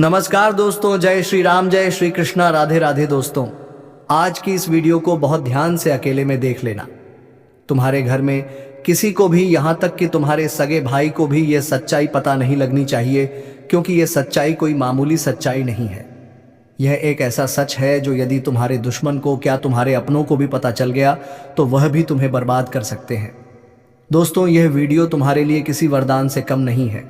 नमस्कार दोस्तों, जय श्री राम, जय श्री कृष्णा, राधे राधे। दोस्तों, आज की इस वीडियो को बहुत ध्यान से अकेले में देख लेना। तुम्हारे घर में किसी को भी, यहां तक कि तुम्हारे सगे भाई को भी यह सच्चाई पता नहीं लगनी चाहिए, क्योंकि यह सच्चाई कोई मामूली सच्चाई नहीं है। यह एक ऐसा सच है जो यदि तुम्हारे दुश्मन को, क्या तुम्हारे अपनों को भी पता चल गया तो वह भी तुम्हें बर्बाद कर सकते हैं। दोस्तों, यह वीडियो तुम्हारे लिए किसी वरदान से कम नहीं है।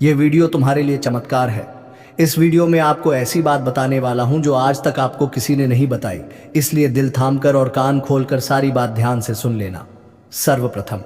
यह वीडियो तुम्हारे लिए चमत्कार है। इस वीडियो में आपको ऐसी बात बताने वाला हूं जो आज तक आपको किसी ने नहीं बताई, इसलिए दिल थामकर और कान खोलकर सारी बात ध्यान से सुन लेना। सर्वप्रथम,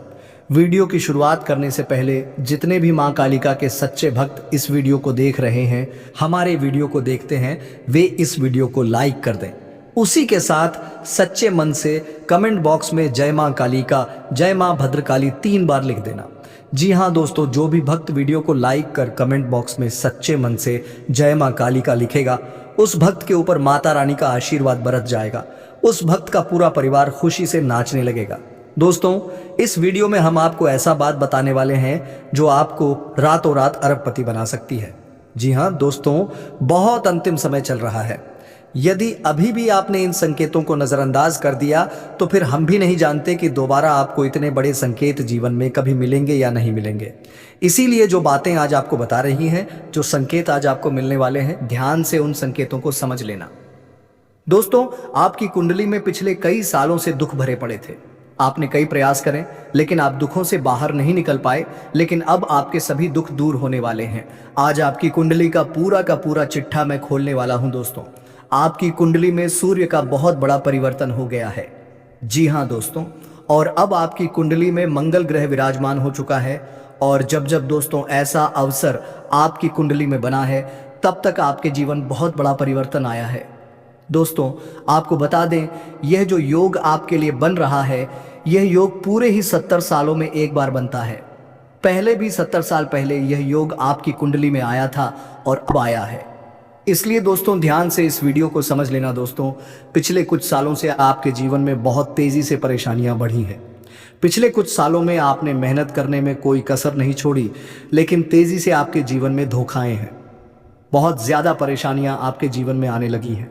वीडियो की शुरुआत करने से पहले जितने भी मां कालिका के सच्चे भक्त इस वीडियो को देख रहे हैं, हमारे वीडियो को देखते हैं, वे इस वीडियो को लाइक कर दें। उसी के साथ सच्चे मन से कमेंट बॉक्स में जय मां कालिका, जय मां भद्रकाली 3 बार लिख देना। जी हाँ दोस्तों, जो भी भक्त वीडियो को लाइक कर कमेंट बॉक्स में सच्चे मन से जय मां कालिका लिखेगा, उस भक्त के ऊपर माता रानी का आशीर्वाद बरस जाएगा। उस भक्त का पूरा परिवार खुशी से नाचने लगेगा। दोस्तों, इस वीडियो में हम आपको ऐसा बात बताने वाले हैं जो आपको रातों रात अरबपति बना सकती है। जी हाँ दोस्तों, बहुत अंतिम समय चल रहा है। यदि अभी भी आपने इन संकेतों को नजरअंदाज कर दिया तो फिर हम भी नहीं जानते कि दोबारा आपको इतने बड़े संकेत जीवन में कभी मिलेंगे या नहीं मिलेंगे। इसीलिए जो बातें आज आपको बता रही हैं, जो संकेत आज आपको मिलने वाले हैं, ध्यान से उन संकेतों को समझ लेना। दोस्तों, आपकी कुंडली में पिछले कई सालों से दुख भरे पड़े थे। आपने कई प्रयास करें लेकिन आप दुखों से बाहर नहीं निकल पाए, लेकिन अब आपके सभी दुख दूर होने वाले हैं। आज आपकी कुंडली का पूरा चिट्ठा मैं खोलने वाला हूं। दोस्तों, आपकी कुंडली में सूर्य का बहुत बड़ा परिवर्तन हो गया है। जी हाँ दोस्तों, और अब आपकी कुंडली में मंगल ग्रह विराजमान हो चुका है। और जब जब दोस्तों ऐसा अवसर आपकी कुंडली में बना है, तब तक आपके जीवन बहुत बड़ा परिवर्तन आया है। दोस्तों, आपको बता दें, यह जो योग आपके लिए बन रहा है, यह योग पूरे ही 70 सालों में एक बार बनता है। पहले भी 70 साल पहले यह योग आपकी कुंडली में आया था और अब आया है। इसलिए दोस्तों, ध्यान से इस वीडियो को समझ लेना। दोस्तों, पिछले कुछ सालों से आपके जीवन में बहुत तेजी से परेशानियां बढ़ी हैं। पिछले कुछ सालों में आपने मेहनत करने में कोई कसर नहीं छोड़ी, लेकिन तेजी से आपके जीवन में धोखाएं हैं। बहुत ज्यादा परेशानियां आपके जीवन में आने लगी हैं।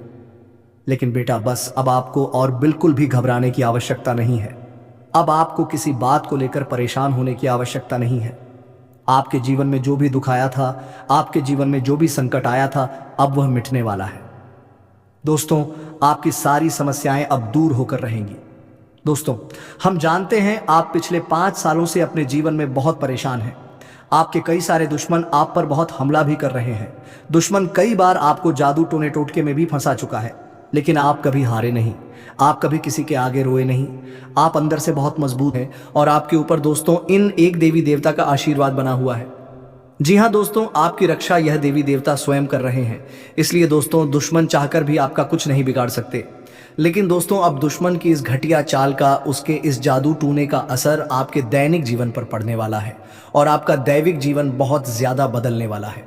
लेकिन बेटा, बस अब आपको और बिल्कुल भी घबराने की आवश्यकता नहीं है। अब आपको किसी बात को लेकर परेशान होने की आवश्यकता नहीं है। आपके जीवन में जो भी दुख आया था, आपके जीवन में जो भी संकट आया था, अब वह मिटने वाला है। दोस्तों, आपकी सारी समस्याएं अब दूर होकर रहेंगी। दोस्तों, हम जानते हैं आप पिछले 5 सालों से अपने जीवन में बहुत परेशान हैं। आपके कई सारे दुश्मन आप पर बहुत हमला भी कर रहे हैं। दुश्मन कई बार आपको जादू टोने टोटके में भी फंसा चुका है, लेकिन आप कभी हारे नहीं। आप कभी किसी के आगे रोए नहीं। आप अंदर से बहुत मजबूत हैं और आपके ऊपर दोस्तों इन एक देवी देवता का आशीर्वाद बना हुआ है। जी हाँ दोस्तों, आपकी रक्षा यह देवी देवता स्वयं कर रहे हैं। इसलिए दोस्तों, दुश्मन चाहकर भी आपका कुछ नहीं बिगाड़ सकते। लेकिन दोस्तों, अब दुश्मन की इस घटिया चाल का, उसके इस जादू टूने का असर आपके दैनिक जीवन पर पड़ने वाला है और आपका दैविक जीवन बहुत ज्यादा बदलने वाला है।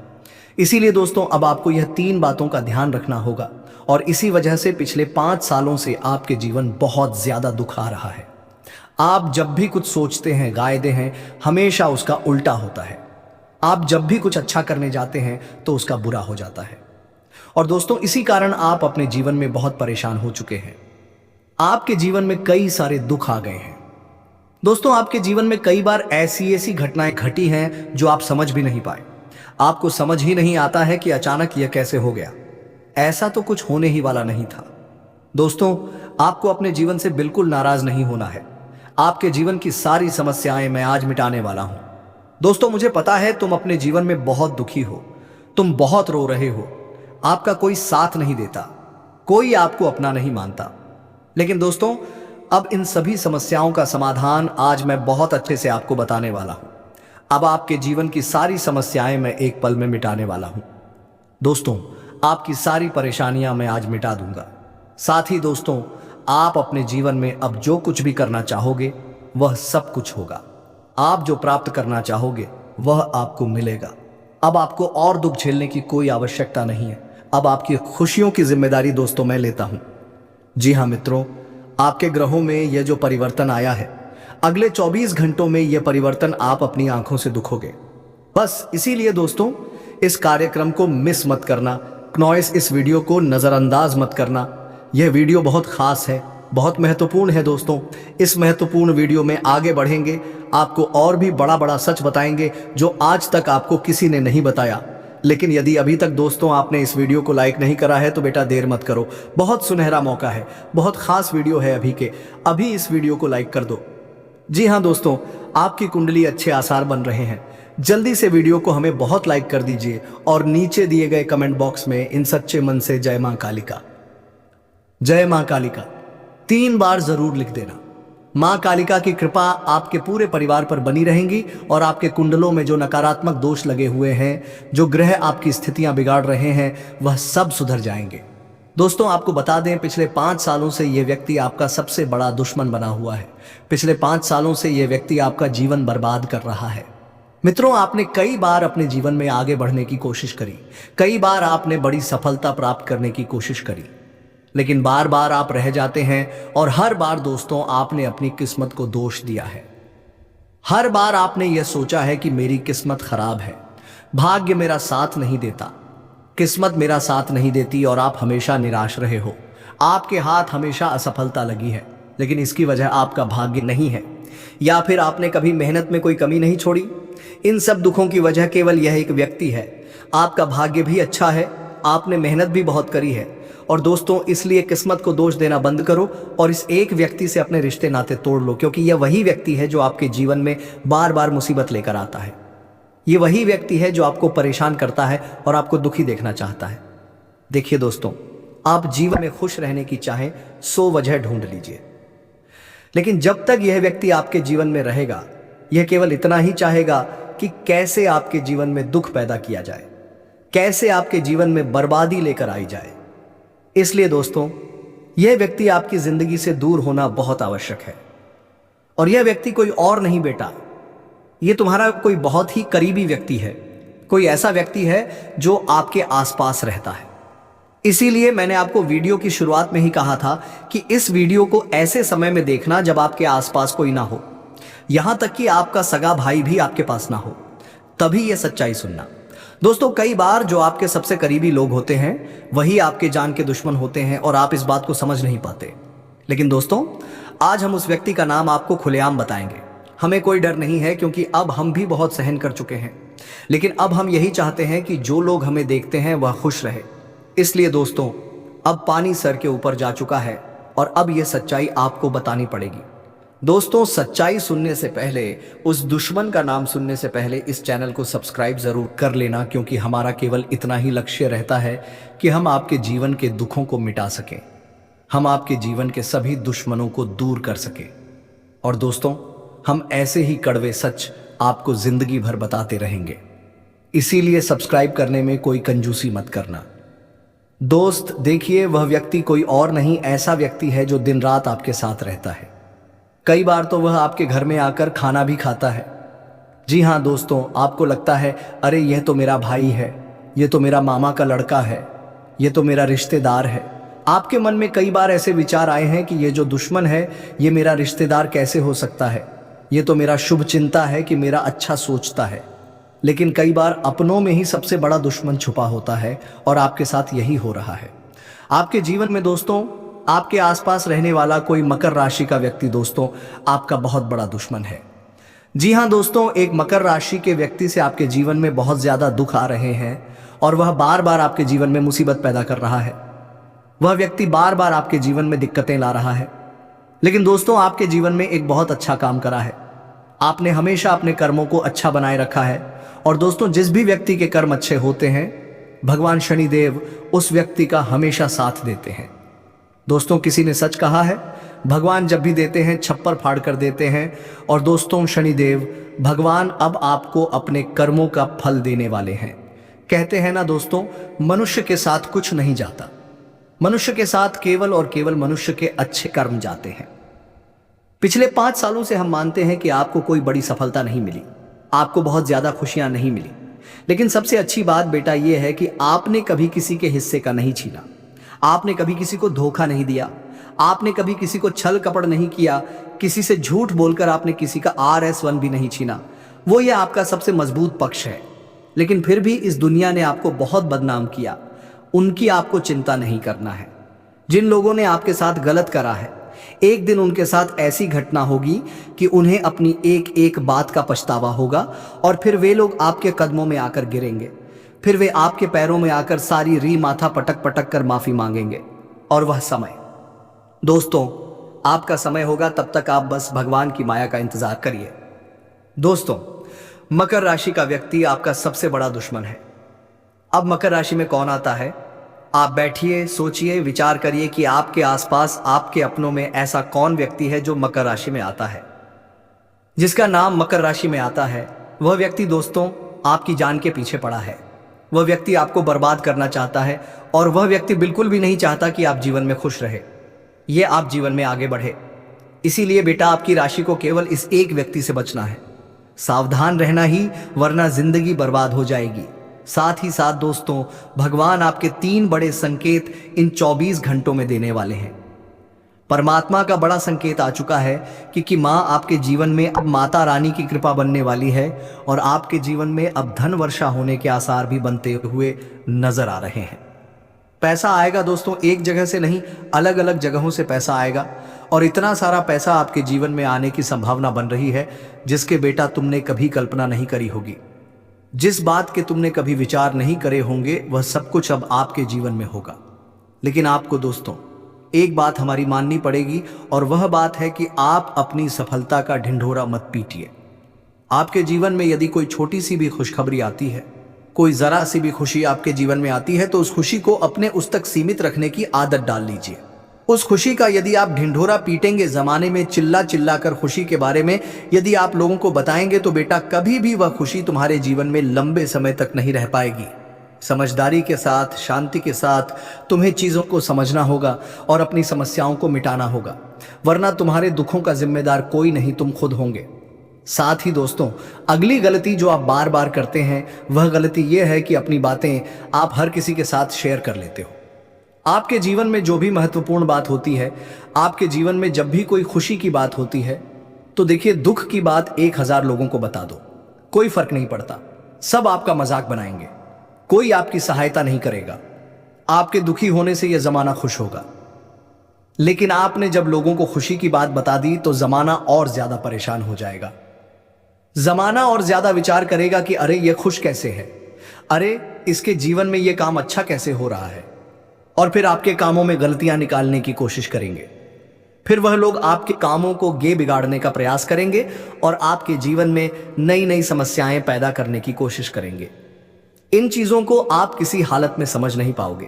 इसीलिए दोस्तों, अब आपको यह 3 बातों का ध्यान रखना होगा और इसी वजह से पिछले 5 सालों से आपके जीवन बहुत ज्यादा दुख आ रहा है। आप जब भी कुछ सोचते हैं, गायते हैं, हमेशा उसका उल्टा होता है। आप जब भी कुछ अच्छा करने जाते हैं तो उसका बुरा हो जाता है। और दोस्तों, इसी कारण आप अपने जीवन में बहुत परेशान हो चुके हैं। आपके जीवन में कई सारे दुख आ गए हैं। दोस्तों, आपके जीवन में कई बार ऐसी घटनाएं घटी हैं जो आप समझ भी नहीं पाए। आपको समझ ही नहीं आता है कि अचानक यह कैसे हो गया। ऐसा तो कुछ होने ही वाला नहीं था। दोस्तों, आपको अपने जीवन से बिल्कुल नाराज नहीं होना है। आपके जीवन की सारी समस्याएं मैं आज मिटाने वाला हूं। दोस्तों, मुझे पता है तुम अपने जीवन में बहुत दुखी हो, तुम बहुत रो रहे हो। आपका कोई साथ नहीं देता, कोई आपको अपना नहीं मानता। लेकिन दोस्तों, अब इन सभी समस्याओं का समाधान आज मैं बहुत अच्छे से आपको बताने वाला हूं। अब आपके जीवन की सारी समस्याएं मैं एक पल में मिटाने वाला हूं। दोस्तों, आपकी सारी परेशानियां मैं आज मिटा दूंगा। साथ ही दोस्तों, आप अपने जीवन में अब जो कुछ भी करना चाहोगे वह सब कुछ होगा। आप जो प्राप्त करना चाहोगे वह आपको मिलेगा। अब आपको और दुख झेलने की कोई आवश्यकता नहीं है। अब आपकी खुशियों की जिम्मेदारी दोस्तों मैं लेता हूं। जी हाँ मित्रों, आपके ग्रहों में यह जो परिवर्तन आया है, अगले 24 घंटों में यह परिवर्तन आप अपनी आंखों से दुखोगे। बस इसीलिए दोस्तों, इस कार्यक्रम को मिस मत करना, नॉइस इस वीडियो को नज़रअंदाज मत करना। यह वीडियो बहुत खास है, बहुत महत्वपूर्ण है दोस्तों। इस महत्वपूर्ण वीडियो में आगे बढ़ेंगे, आपको और भी बड़ा बड़ा सच बताएंगे जो आज तक आपको किसी ने नहीं बताया। लेकिन यदि अभी तक दोस्तों आपने इस वीडियो को लाइक नहीं करा है तो बेटा देर मत करो, बहुत सुनहरा मौका है, बहुत खास वीडियो है अभी इस वीडियो को लाइक कर दो। जी हाँ दोस्तों, आपकी कुंडली अच्छे आसार बन रहे हैं। जल्दी से वीडियो को हमें बहुत लाइक कर दीजिए और नीचे दिए गए कमेंट बॉक्स में इन सच्चे मन से जय मां कालिका, जय मां कालिका 3 बार जरूर लिख देना। मां कालिका की कृपा आपके पूरे परिवार पर बनी रहेंगी और आपके कुंडलों में जो नकारात्मक दोष लगे हुए हैं, जो ग्रह आपकी स्थितियां बिगाड़ रहे हैं, वह सब सुधर जाएंगे। दोस्तों आपको बता दें, पिछले 5 सालों से यह व्यक्ति आपका सबसे बड़ा दुश्मन बना हुआ है। पिछले 5 सालों से यह व्यक्ति आपका जीवन बर्बाद कर रहा है। मित्रों, आपने कई बार अपने जीवन में आगे बढ़ने की कोशिश करी, कई बार आपने बड़ी सफलता प्राप्त करने की कोशिश करी, लेकिन बार बार आप रह जाते हैं और हर बार दोस्तों आपने अपनी किस्मत को दोष दिया है। हर बार आपने यह सोचा है कि मेरी किस्मत खराब है, भाग्य मेरा साथ नहीं देता, किस्मत मेरा साथ नहीं देती और आप हमेशा निराश रहे हो। आपके हाथ हमेशा असफलता लगी है, लेकिन इसकी वजह आपका भाग्य नहीं है, या फिर आपने कभी मेहनत में कोई कमी नहीं छोड़ी। इन सब दुखों की वजह केवल यह एक व्यक्ति है। आपका भाग्य भी अच्छा है, आपने मेहनत भी बहुत करी है। और दोस्तों इसलिए किस्मत को दोष देना बंद करो और इस एक व्यक्ति से अपने रिश्ते नाते तोड़ लो, क्योंकि यह वही व्यक्ति है जो आपके जीवन में बार बार मुसीबत लेकर आता है। ये वही व्यक्ति है जो आपको परेशान करता है और आपको दुखी देखना चाहता है। देखिए दोस्तों, आप जीवन में खुश रहने की चाहें 100 वजह ढूंढ लीजिए, लेकिन जब तक यह व्यक्ति आपके जीवन में रहेगा, यह केवल इतना ही चाहेगा कि कैसे आपके जीवन में दुख पैदा किया जाए, कैसे आपके जीवन में बर्बादी लेकर आई जाए। इसलिए दोस्तों यह व्यक्ति आपकी जिंदगी से दूर होना बहुत आवश्यक है। और यह व्यक्ति कोई और नहीं बेटा, यह तुम्हारा कोई बहुत ही करीबी व्यक्ति है, कोई ऐसा व्यक्ति है जो आपके आसपास रहता है। इसीलिए मैंने आपको वीडियो की शुरुआत में ही कहा था कि इस वीडियो को ऐसे समय में देखना जब आपके आसपास कोई ना हो, यहां तक कि आपका सगा भाई भी आपके पास ना हो, तभी यह सच्चाई सुनना। दोस्तों कई बार जो आपके सबसे करीबी लोग होते हैं वही आपके जान के दुश्मन होते हैं और आप इस बात को समझ नहीं पाते। लेकिन दोस्तों आज हम उस व्यक्ति का नाम आपको खुलेआम बताएंगे। हमें कोई डर नहीं है, क्योंकि अब हम भी बहुत सहन कर चुके हैं, लेकिन अब हम यही चाहते हैं कि जो लोग हमें देखते हैं वह खुश रहे। इसलिए दोस्तों अब पानी सर के ऊपर जा चुका है और अब यह सच्चाई आपको बतानी पड़ेगी। दोस्तों सच्चाई सुनने से पहले, उस दुश्मन का नाम सुनने से पहले इस चैनल को सब्सक्राइब जरूर कर लेना, क्योंकि हमारा केवल इतना ही लक्ष्य रहता है कि हम आपके जीवन के दुखों को मिटा सकें, हम आपके जीवन के सभी दुश्मनों को दूर कर सकें। और दोस्तों हम ऐसे ही कड़वे सच आपको जिंदगी भर बताते रहेंगे, इसीलिए सब्सक्राइब करने में कोई कंजूसी मत करना। दोस्त देखिए, वह व्यक्ति कोई और नहीं, ऐसा व्यक्ति है जो दिन रात आपके साथ रहता है। कई बार तो वह आपके घर में आकर खाना भी खाता है। जी हाँ दोस्तों, आपको लगता है अरे यह तो मेरा भाई है, यह तो मेरा मामा का लड़का है, यह तो मेरा रिश्तेदार है। आपके मन में कई बार ऐसे विचार आए हैं कि यह जो दुश्मन है यह मेरा रिश्तेदार कैसे हो सकता है, यह तो मेरा शुभ चिंता है कि मेरा अच्छा सोचता है। लेकिन कई बार अपनों में ही सबसे बड़ा दुश्मन छुपा होता है और आपके साथ यही हो रहा है। आपके जीवन में दोस्तों आपके आसपास रहने वाला कोई मकर राशि का व्यक्ति दोस्तों आपका बहुत बड़ा दुश्मन है। जी हाँ दोस्तों, एक मकर राशि के व्यक्ति से आपके जीवन में बहुत ज्यादा दुख आ रहे हैं और वह बार बार आपके जीवन में मुसीबत पैदा कर रहा है। वह व्यक्ति बार बार आपके जीवन में दिक्कतें ला रहा है। लेकिन दोस्तों आपके जीवन में एक बहुत अच्छा काम करा है, आपने हमेशा अपने कर्मों को अच्छा बनाए रखा है। और दोस्तों जिस भी व्यक्ति के कर्म अच्छे होते हैं, भगवान शनिदेव उस व्यक्ति का हमेशा साथ देते हैं। दोस्तों किसी ने सच कहा है, भगवान जब भी देते हैं छप्पर फाड़ कर देते हैं। और दोस्तों शनिदेव भगवान अब आपको अपने कर्मों का फल देने वाले हैं। कहते हैं ना दोस्तों, मनुष्य के साथ कुछ नहीं जाता, मनुष्य के साथ केवल और केवल मनुष्य के अच्छे कर्म जाते हैं। पिछले 5 सालों से हम मानते हैं कि आपको कोई बड़ी सफलता नहीं मिली, आपको बहुत ज्यादा खुशियां नहीं मिली, लेकिन सबसे अच्छी बात बेटा यह है कि आपने कभी किसी के हिस्से का नहीं छीना, आपने कभी किसी को धोखा नहीं दिया, आपने कभी किसी को छल कपट नहीं किया, किसी से झूठ बोलकर आपने किसी का RS1 भी नहीं छीना। वो ये आपका सबसे मजबूत पक्ष है। लेकिन फिर भी इस दुनिया ने आपको बहुत बदनाम किया, उनकी आपको चिंता नहीं करना है। जिन लोगों ने आपके साथ गलत करा है, एक दिन उनके साथ ऐसी घटना होगी कि उन्हें अपनी एक एक बात का पछतावा होगा और फिर वे लोग आपके कदमों में आकर गिरेंगे। फिर वे आपके पैरों में आकर सारी री माथा पटक पटक कर माफी मांगेंगे। और वह समय दोस्तों आपका समय होगा, तब तक आप बस भगवान की माया का इंतजार करिए। दोस्तों, मकर राशि का व्यक्ति आपका सबसे बड़ा दुश्मन है। अब मकर राशि में कौन आता है? आप बैठिए, सोचिए, विचार करिए कि आपके आसपास आपके अपनों में ऐसा कौन व्यक्ति है जो मकर राशि में आता है। जिसका नाम मकर राशि में आता है वह व्यक्ति दोस्तों आपकी जान के पीछे पड़ा है। वह व्यक्ति आपको बर्बाद करना चाहता है और वह व्यक्ति बिल्कुल भी नहीं चाहता कि आप जीवन में खुश रहे, ये आप जीवन में आगे बढ़े। इसीलिए बेटा आपकी राशि को केवल इस एक व्यक्ति से बचना है। सावधान रहना ही, वरना जिंदगी बर्बाद हो जाएगी। साथ ही साथ दोस्तों भगवान आपके 3 बड़े संकेत इन 24 घंटों में देने वाले हैं। परमात्मा का बड़ा संकेत आ चुका है कि माँ आपके जीवन में अब माता रानी की कृपा बनने वाली है और आपके जीवन में अब धन वर्षा होने के आसार भी बनते हुए नजर आ रहे हैं। पैसा आएगा दोस्तों, एक जगह से नहीं, अलग अलग जगहों से पैसा आएगा और इतना सारा पैसा आपके जीवन में आने की संभावना बन रही है जिसके बेटा तुमने कभी कल्पना नहीं करी होगी। जिस बात के तुमने कभी विचार नहीं करे होंगे वह सब कुछ अब आपके जीवन में होगा। लेकिन आपको दोस्तों एक बात हमारी माननी पड़ेगी और वह बात है कि आप अपनी सफलता का ढिंढोरा मत पीटिए। आपके जीवन में यदि कोई छोटी सी भी खुशखबरी आती है, कोई जरा सी भी खुशी आपके जीवन में आती है, तो उस खुशी को अपने उस तक सीमित रखने की आदत डाल लीजिए। उस खुशी का यदि आप ढिंढोरा पीटेंगे, जमाने में चिल्ला चिल्ला कर खुशी के बारे में यदि आप लोगों को बताएंगे, तो बेटा कभी भी वह खुशी तुम्हारे जीवन में लंबे समय तक नहीं रह पाएगी। समझदारी के साथ, शांति के साथ तुम्हें चीजों को समझना होगा और अपनी समस्याओं को मिटाना होगा, वरना तुम्हारे दुखों का जिम्मेदार कोई नहीं, तुम खुद होंगे। साथ ही दोस्तों अगली गलती जो आप बार बार करते हैं वह गलती यह है कि अपनी बातें आप हर किसी के साथ शेयर कर लेते हो। आपके जीवन में जो भी महत्वपूर्ण बात होती है, आपके जीवन में जब भी कोई खुशी की बात होती है, तो देखिए दुख की बात 1000 लोगों को बता दो, कोई फर्क नहीं पड़ता। सब आपका मजाक बनाएंगे, कोई आपकी सहायता नहीं करेगा। आपके दुखी होने से यह जमाना खुश होगा। लेकिन आपने जब लोगों को खुशी की बात बता दी तो जमाना और ज्यादा परेशान हो जाएगा। जमाना और ज्यादा विचार करेगा कि अरे ये खुश कैसे है, अरे इसके जीवन में ये काम अच्छा कैसे हो रहा है, और फिर आपके कामों में गलतियां निकालने की कोशिश करेंगे। फिर वह लोग आपके कामों को बिगाड़ने का प्रयास करेंगे और आपके जीवन में नई नई समस्याएं पैदा करने की कोशिश करेंगे। इन चीजों को आप किसी हालत में समझ नहीं पाओगे।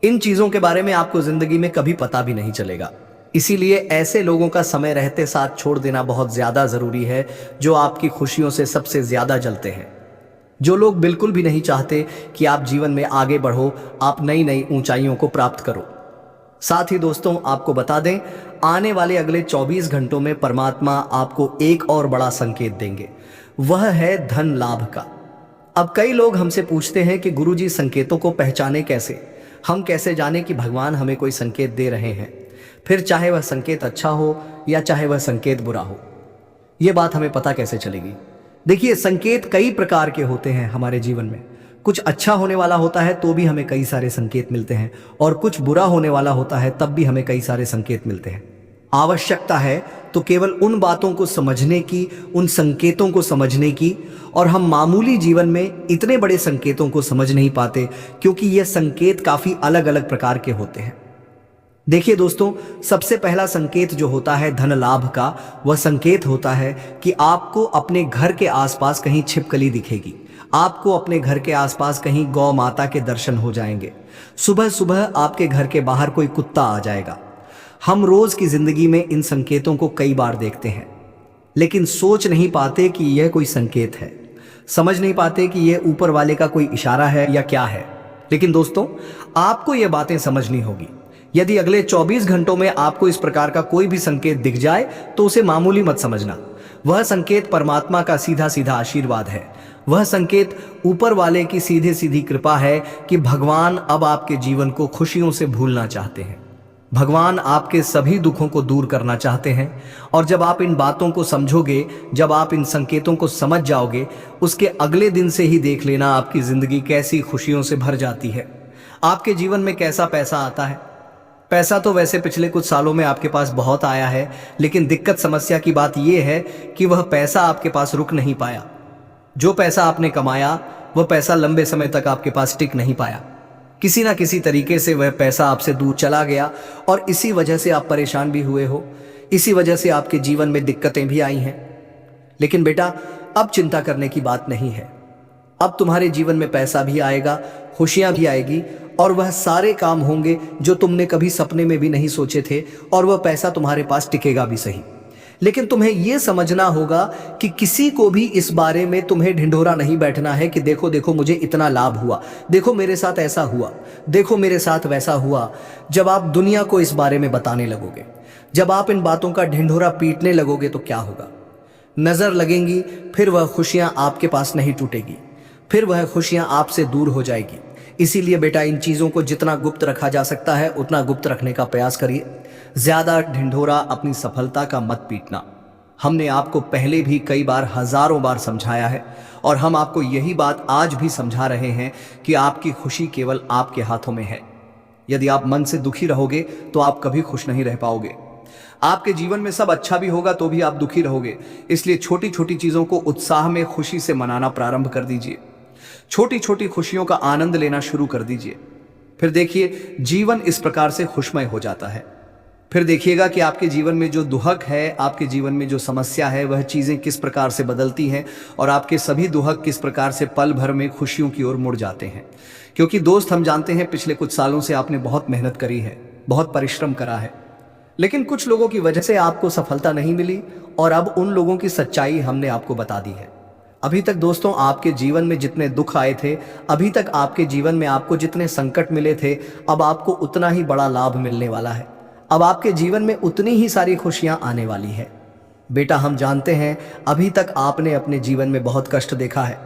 इन चीजों के बारे में आपको जिंदगी में कभी पता भी नहीं चलेगा। इसीलिए ऐसे लोगों का समय रहते साथ छोड़ देना बहुत ज्यादा जरूरी है, जो आपकी खुशियों से सबसे ज्यादा जलते हैं, जो लोग बिल्कुल भी नहीं चाहते कि आप जीवन में आगे बढ़ो, आप नई नई ऊंचाइयों को प्राप्त करो। साथ ही दोस्तों आपको बता दें, आने वाले अगले 24 घंटों में परमात्मा आपको एक और बड़ा संकेत देंगे, वह है धन लाभ का। अब कई लोग हमसे पूछते हैं कि गुरुजी संकेतों को पहचाने कैसे, हम कैसे जाने कि भगवान हमें कोई संकेत दे रहे हैं, फिर चाहे वह संकेत अच्छा हो या चाहे वह संकेत बुरा हो, यह बात हमें पता कैसे चलेगी। देखिए संकेत कई प्रकार के होते हैं हमारे जीवन में। कुछ अच्छा होने वाला होता है तो भी हमें कई सारे संकेत मिलते हैं, और कुछ बुरा होने वाला होता है तब भी हमें कई सारे संकेत मिलते हैं। आवश्यकता है तो केवल उन बातों को समझने की, उन संकेतों को समझने की, और हम मामूली जीवन में इतने बड़े संकेतों को समझ नहीं पाते क्योंकि ये संकेत काफी अलग अलग प्रकार के होते हैं। देखिए दोस्तों, सबसे पहला संकेत जो होता है धन लाभ का, वह संकेत होता है कि आपको अपने घर के आसपास कहीं छिपकली दिखेगी, आपको अपने घर के आसपास कहीं गौ माता के दर्शन हो जाएंगे, सुबह सुबह आपके घर के बाहर कोई कुत्ता आ जाएगा। हम रोज की जिंदगी में इन संकेतों को कई बार देखते हैं, लेकिन सोच नहीं पाते कि यह कोई संकेत है, समझ नहीं पाते कि यह ऊपर वाले का कोई इशारा है या क्या है। लेकिन दोस्तों आपको यह बातें समझनी होगी। यदि अगले 24 घंटों में आपको इस प्रकार का कोई भी संकेत दिख जाए तो उसे मामूली मत समझना। वह संकेत परमात्मा का सीधा सीधा आशीर्वाद है। वह संकेत ऊपर वाले की सीधे सीधी कृपा है कि भगवान अब आपके जीवन को खुशियों से भूलना चाहते हैं। भगवान आपके सभी दुखों को दूर करना चाहते हैं। और जब आप इन बातों को समझोगे, जब आप इन संकेतों को समझ जाओगे, उसके अगले दिन से ही देख लेना आपकी जिंदगी कैसी खुशियों से भर जाती है। आपके जीवन में कैसा पैसा आता है। पैसा तो वैसे पिछले कुछ सालों में आपके पास बहुत आया है, लेकिन दिक्कत समस्या की बात यह है कि वह पैसा आपके पास रुक नहीं पाया। जो पैसा आपने कमाया वह पैसा लंबे समय तक आपके पास टिक नहीं पाया। किसी ना किसी तरीके से वह पैसा आपसे दूर चला गया और इसी वजह से आप परेशान भी हुए हो। इसी वजह से आपके जीवन में दिक्कतें भी आई हैं। लेकिन बेटा, अब चिंता करने की बात नहीं है। अब तुम्हारे जीवन में पैसा भी आएगा, खुशियां भी आएगी और वह सारे काम होंगे जो तुमने कभी सपने में भी नहीं सोचे थे, और वह पैसा तुम्हारे पास टिकेगा भी सही। लेकिन तुम्हें यह समझना होगा कि किसी को भी इस बारे में तुम्हें ढिंढोरा नहीं बैठना है कि देखो देखो मुझे इतना लाभ हुआ, देखो मेरे साथ ऐसा हुआ, देखो मेरे साथ वैसा हुआ। जब आप दुनिया को इस बारे में बताने लगोगे, जब आप इन बातों का ढिंढोरा पीटने लगोगे तो क्या होगा? नजर लगेंगी, फिर वह खुशियां आपके पास नहीं टूटेगी, फिर वह खुशियां आपसे दूर हो जाएगी। इसीलिए बेटा, इन चीजों को जितना गुप्त रखा जा सकता है उतना गुप्त रखने का प्रयास करिए। ज्यादा ढिंढोरा अपनी सफलता का मत पीटना। हमने आपको पहले भी कई बार, हजारों बार समझाया है और हम आपको यही बात आज भी समझा रहे हैं कि आपकी खुशी केवल आपके हाथों में है। यदि आप मन से दुखी रहोगे तो आप कभी खुश नहीं रह पाओगे। आपके जीवन में सब अच्छा भी होगा तो भी आप दुखी रहोगे। इसलिए छोटी छोटी चीजों को उत्साह में खुशी से मनाना प्रारंभ कर दीजिए। छोटी छोटी खुशियों का आनंद लेना शुरू कर दीजिए। फिर देखिए, जीवन इस प्रकार से खुशमय हो जाता है। फिर देखिएगा कि आपके जीवन में जो दुहक है, आपके जीवन में जो समस्या है, वह चीजें किस प्रकार से बदलती हैं और आपके सभी दुहक किस प्रकार से पल भर में खुशियों की ओर मुड़ जाते हैं। क्योंकि दोस्त, हम जानते हैं पिछले कुछ सालों से आपने बहुत मेहनत करी है, बहुत परिश्रम करा है, लेकिन कुछ लोगों की वजह से आपको सफलता नहीं मिली और अब उन लोगों की सच्चाई हमने आपको बता दी है। अभी तक दोस्तों, आपके जीवन में जितने दुख आए थे, अभी तक आपके जीवन में आपको जितने संकट मिले थे, अब आपको उतना ही बड़ा लाभ मिलने वाला है। अब आपके जीवन में उतनी ही सारी खुशियां आने वाली है। बेटा, हम जानते हैं अभी तक आपने अपने जीवन में बहुत कष्ट देखा है,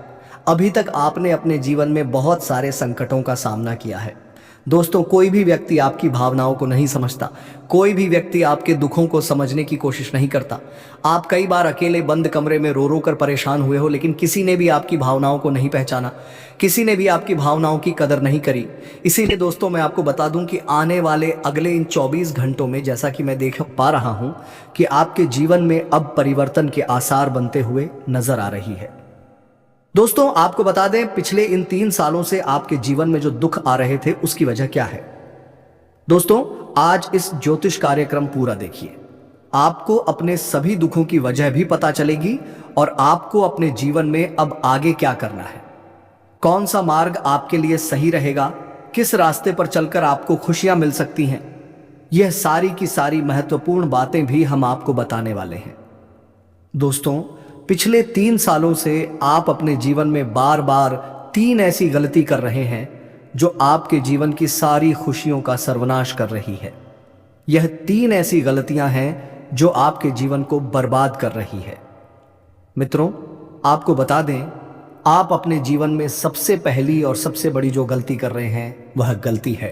अभी तक आपने अपने जीवन में बहुत सारे संकटों का सामना किया है। दोस्तों, कोई भी व्यक्ति आपकी भावनाओं को नहीं समझता, कोई भी व्यक्ति आपके दुखों को समझने की कोशिश नहीं करता। आप कई बार अकेले बंद कमरे में रो रो कर परेशान हुए हो, लेकिन किसी ने भी आपकी भावनाओं को नहीं पहचाना, किसी ने भी आपकी भावनाओं की कदर नहीं करी। इसीलिए दोस्तों, मैं आपको बता दूं कि आने वाले अगले इन 24 घंटों में, जैसा कि मैं देख पा रहा हूं कि आपके जीवन में अब परिवर्तन के आसार बनते हुए नजर आ रही है। दोस्तों, आपको बता दें, पिछले इन 3 सालों से आपके जीवन में जो दुख आ रहे थे उसकी वजह क्या है। दोस्तों, आज इस ज्योतिष कार्यक्रम पूरा देखिए। आपको अपने सभी दुखों की वजह भी पता चलेगी और आपको अपने जीवन में अब आगे क्या करना है, कौन सा मार्ग आपके लिए सही रहेगा, किस रास्ते पर चलकर आपको खुशियां मिल सकती हैं। यह सारी की सारी महत्वपूर्ण बातें भी हम आपको बताने वाले हैं। दोस्तों, पिछले 3 सालों से आप अपने जीवन में बार बार 3 ऐसी गलती कर रहे हैं जो आपके जीवन की सारी खुशियों का सर्वनाश कर रही है। यह 3 ऐसी गलतियां हैं जो आपके जीवन को बर्बाद कर रही है। मित्रों, आपको बता दें, आप अपने जीवन में सबसे पहली और सबसे बड़ी जो गलती कर रहे हैं वह गलती है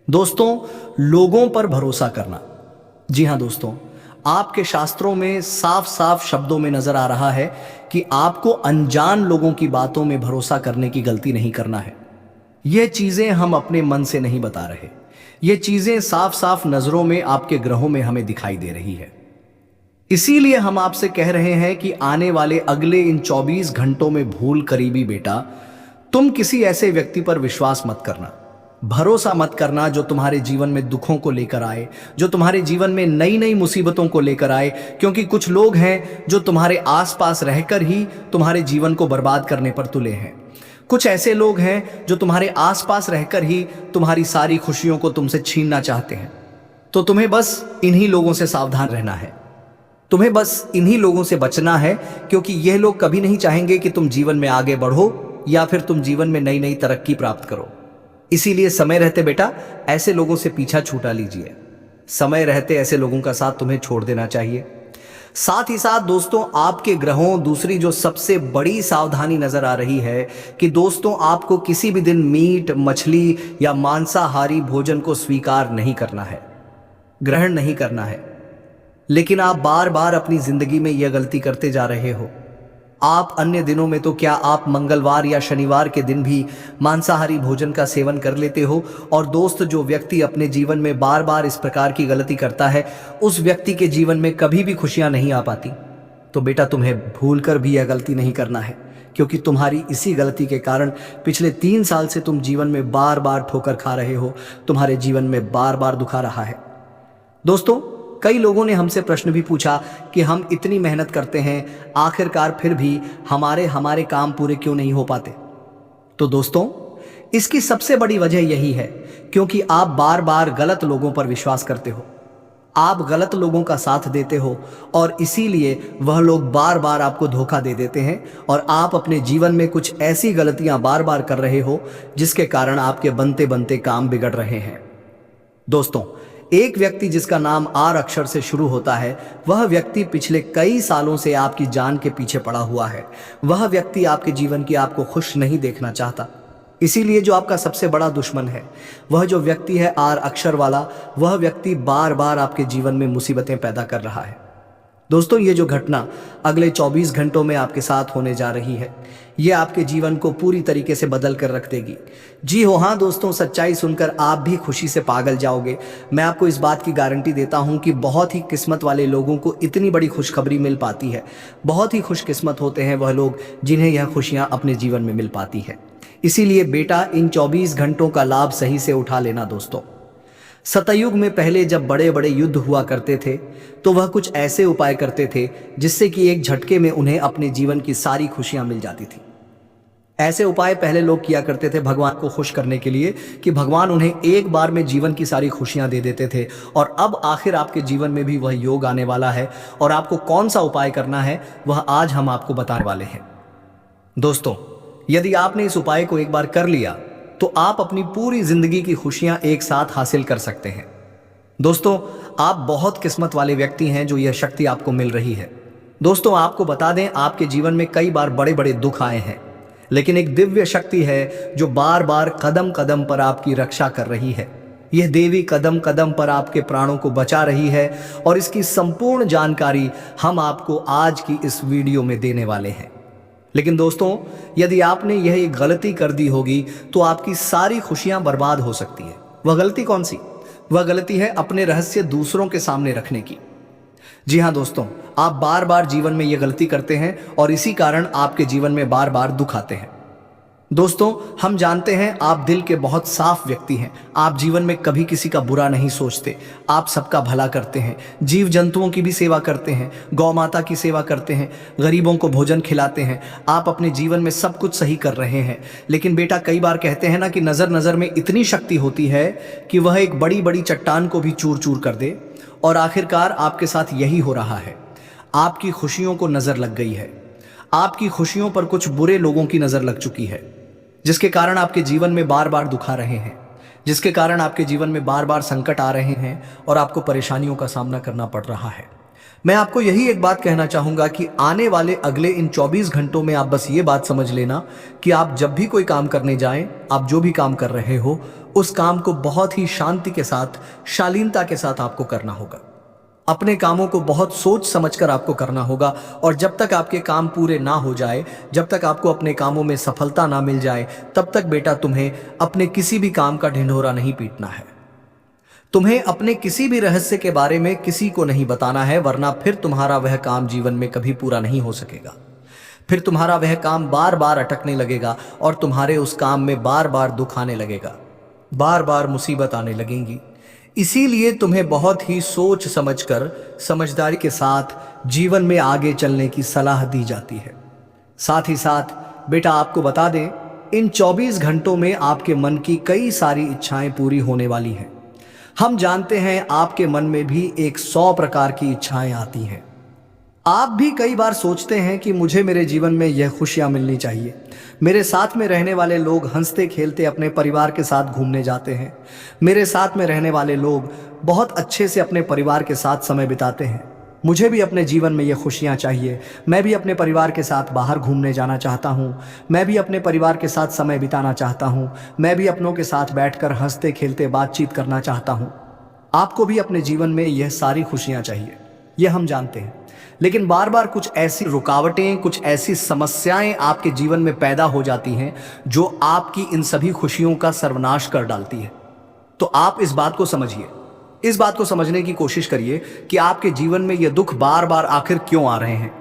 दोस्तों, लोगों पर भरोसा करना। जी हां दोस्तों, आपके शास्त्रों में साफ साफ शब्दों में नजर आ रहा है कि आपको अनजान लोगों की बातों में भरोसा करने की गलती नहीं करना है। ये चीजें हम अपने मन से नहीं बता रहे, ये चीजें साफ साफ नजरों में, आपके ग्रहों में हमें दिखाई दे रही है। इसीलिए हम आपसे कह रहे हैं कि आने वाले अगले इन 24 घंटों में भूल करीबी बेटा, तुम किसी ऐसे व्यक्ति पर विश्वास मत करना, भरोसा मत करना जो तुम्हारे जीवन में दुखों को लेकर आए, जो तुम्हारे जीवन में नई नई मुसीबतों को लेकर आए। क्योंकि कुछ लोग हैं जो तुम्हारे आसपास रहकर ही तुम्हारे जीवन को बर्बाद करने पर तुले हैं। कुछ ऐसे लोग हैं जो तुम्हारे आसपास रहकर ही तुम्हारी सारी खुशियों को तुमसे छीनना चाहते हैं। तो तुम्हें बस इन्हीं लोगों से सावधान रहना है, तुम्हें बस इन्हीं लोगों से बचना है, क्योंकि यह लोग कभी नहीं चाहेंगे कि तुम जीवन में आगे बढ़ो या फिर तुम जीवन में नई नई तरक्की प्राप्त करो। इसीलिए समय रहते बेटा ऐसे लोगों से पीछा छूटा लीजिए। समय रहते ऐसे लोगों का साथ तुम्हें छोड़ देना चाहिए। साथ ही साथ दोस्तों, आपके ग्रहों, दूसरी जो सबसे बड़ी सावधानी नजर आ रही है कि दोस्तों, आपको किसी भी दिन मीट, मछली या मांसाहारी भोजन को स्वीकार नहीं करना है। ग्रहण नहीं करना है। लेकिन आप बार बार अपनी जिंदगी में यह गलती करते जा रहे हो। आप अन्य दिनों में तो क्या आप मंगलवार या शनिवार के दिन भी मांसाहारी भोजन का सेवन कर लेते हो। और दोस्त, जो व्यक्ति अपने जीवन में बार बार इस प्रकार की गलती करता है, उस व्यक्ति के जीवन में कभी भी खुशियां नहीं आ पाती। तो बेटा, तुम्हें भूलकर भी यह गलती नहीं करना है, क्योंकि तुम्हारी इसी गलती के कारण पिछले 3 साल से तुम जीवन में बार बार ठोकर खा रहे हो, तुम्हारे जीवन में बार बार दुखा रहा है। दोस्तों, कई लोगों ने हमसे प्रश्न भी पूछा कि हम इतनी मेहनत करते हैं, आखिरकार फिर भी हमारे काम पूरे क्यों नहीं हो पाते। तो दोस्तों, इसकी सबसे बड़ी वजह यही है क्योंकि आप बार बार गलत लोगों पर विश्वास करते हो, आप गलत लोगों का साथ देते हो, और इसीलिए वह लोग बार बार आपको धोखा दे देते हैं और आप अपने जीवन में कुछ ऐसी गलतियां बार बार कर रहे हो जिसके कारण आपके बनते बनते काम बिगड़ रहे हैं। दोस्तों, एक व्यक्ति जिसका नाम आर अक्षर से शुरू होता है, वह व्यक्ति पिछले कई सालों से आपकी जान के पीछे पड़ा हुआ है। वह व्यक्ति आपके जीवन की आपको खुश नहीं देखना चाहता। इसीलिए जो आपका सबसे बड़ा दुश्मन है, वह जो व्यक्ति है आर अक्षर वाला, वह व्यक्ति बार बार आपके जीवन में मुसीबतें पैदा कर रहा है। दोस्तों, ये जो घटना अगले 24 घंटों में आपके साथ होने जा रही है, ये आपके जीवन को पूरी तरीके से बदल कर रख देगी। जी हो, हाँ दोस्तों, सच्चाई सुनकर आप भी खुशी से पागल जाओगे। मैं आपको इस बात की गारंटी देता हूँ कि बहुत ही किस्मत वाले लोगों को इतनी बड़ी खुशखबरी मिल पाती है। बहुत ही खुशकिस्मत होते हैं वह लोग जिन्हें यह खुशियाँ अपने जीवन में मिल पाती है। इसीलिए बेटा, इन 24 घंटों का लाभ सही से उठा लेना। दोस्तों, सतयुग में पहले जब बड़े बड़े युद्ध हुआ करते थे, तो वह कुछ ऐसे उपाय करते थे जिससे कि एक झटके में उन्हें अपने जीवन की सारी खुशियां मिल जाती थी। ऐसे उपाय पहले लोग किया करते थे भगवान को खुश करने के लिए, कि भगवान उन्हें एक बार में जीवन की सारी खुशियां दे देते थे। और अब आखिर आपके जीवन में भी वह योग आने वाला है, और आपको कौन सा उपाय करना है वह आज हम आपको बताने वाले हैं। दोस्तों, यदि आपने इस उपाय को एक बार कर लिया तो आप अपनी पूरी जिंदगी की खुशियां एक साथ हासिल कर सकते हैं। दोस्तों, आप बहुत किस्मत वाले व्यक्ति हैं जो यह शक्ति आपको मिल रही है। दोस्तों, आपको बता दें, आपके जीवन में कई बार बड़े बड़े दुख आए हैं, लेकिन एक दिव्य शक्ति है जो बार बार कदम कदम पर आपकी रक्षा कर रही है। यह देवी कदम कदम पर आपके प्राणों को बचा रही है, और इसकी संपूर्ण जानकारी हम आपको आज की इस वीडियो में देने वाले हैं। लेकिन दोस्तों, यदि आपने यह एक गलती कर दी होगी तो आपकी सारी खुशियां बर्बाद हो सकती है। वह गलती कौन सी? वह गलती है अपने रहस्य दूसरों के सामने रखने की। जी हां दोस्तों, आप बार बार जीवन में यह गलती करते हैं और इसी कारण आपके जीवन में बार बार दुख आते हैं। दोस्तों, हम जानते हैं आप दिल के बहुत साफ व्यक्ति हैं। आप जीवन में कभी किसी का बुरा नहीं सोचते, आप सबका भला करते हैं, जीव जंतुओं की भी सेवा करते हैं, गौ माता की सेवा करते हैं, गरीबों को भोजन खिलाते हैं। आप अपने जीवन में सब कुछ सही कर रहे हैं। लेकिन बेटा, कई बार कहते हैं ना कि नज़र में इतनी शक्ति होती है कि वह एक बड़ी बड़ी चट्टान को भी चूर चूर कर दे। और आखिरकार आपके साथ यही हो रहा है। आपकी खुशियों को नज़र लग गई है, आपकी खुशियों पर कुछ बुरे लोगों की नज़र लग चुकी है, जिसके कारण आपके जीवन में बार बार दुख आ रहे हैं, जिसके कारण आपके जीवन में बार बार संकट आ रहे हैं और आपको परेशानियों का सामना करना पड़ रहा है। मैं आपको यही एक बात कहना चाहूँगा कि आने वाले अगले इन 24 घंटों में आप बस ये बात समझ लेना कि आप जब भी कोई काम करने जाएं, आप जो भी काम कर रहे हो, उस काम को बहुत ही शांति के साथ, शालीनता के साथ आपको करना होगा। अपने कामों को बहुत सोच समझकर आपको करना होगा, और जब तक आपके काम पूरे ना हो जाए, जब तक आपको अपने कामों में सफलता ना मिल जाए, तब तक बेटा तुम्हें अपने किसी भी काम का ढिंढोरा नहीं पीटना है। तुम्हें अपने किसी भी रहस्य के बारे में किसी को नहीं बताना है, वरना फिर तुम्हारा वह काम जीवन में कभी पूरा नहीं हो सकेगा। फिर तुम्हारा वह काम बार बार अटकने लगेगा और तुम्हारे उस काम में बार बार दुख आने लगेगा, बार बार मुसीबत आने लगेंगी। इसीलिए तुम्हें बहुत ही सोच समझकर, समझदारी के साथ जीवन में आगे चलने की सलाह दी जाती है। साथ ही साथ बेटा, आपको बता दें, इन 24 घंटों में आपके मन की कई सारी इच्छाएं पूरी होने वाली हैं। हम जानते हैं आपके मन में भी 100 प्रकार की इच्छाएं आती हैं। आप भी कई बार सोचते हैं कि मुझे मेरे जीवन में यह खुशियां मिलनी चाहिए, मेरे साथ में रहने वाले लोग हंसते खेलते अपने परिवार के साथ घूमने जाते हैं, मेरे साथ में रहने वाले लोग बहुत अच्छे से अपने परिवार के साथ समय बिताते हैं। मुझे भी अपने जीवन में ये खुशियां चाहिए, मैं भी अपने परिवार के साथ बाहर घूमने जाना चाहता हूँ, मैं भी अपने परिवार के साथ समय बिताना चाहता हूँ, मैं भी अपनों के साथ बैठकर हंसते खेलते बातचीत करना चाहता हूँ। आपको भी अपने जीवन में यह सारी खुशियां चाहिए, यह हम जानते हैं। लेकिन बार बार कुछ ऐसी रुकावटें, कुछ ऐसी समस्याएं आपके जीवन में पैदा हो जाती हैं जो आपकी इन सभी खुशियों का सर्वनाश कर डालती है। तो आप इस बात को समझिए, इस बात को समझने की कोशिश करिए कि आपके जीवन में ये दुख बार बार आखिर क्यों आ रहे हैं।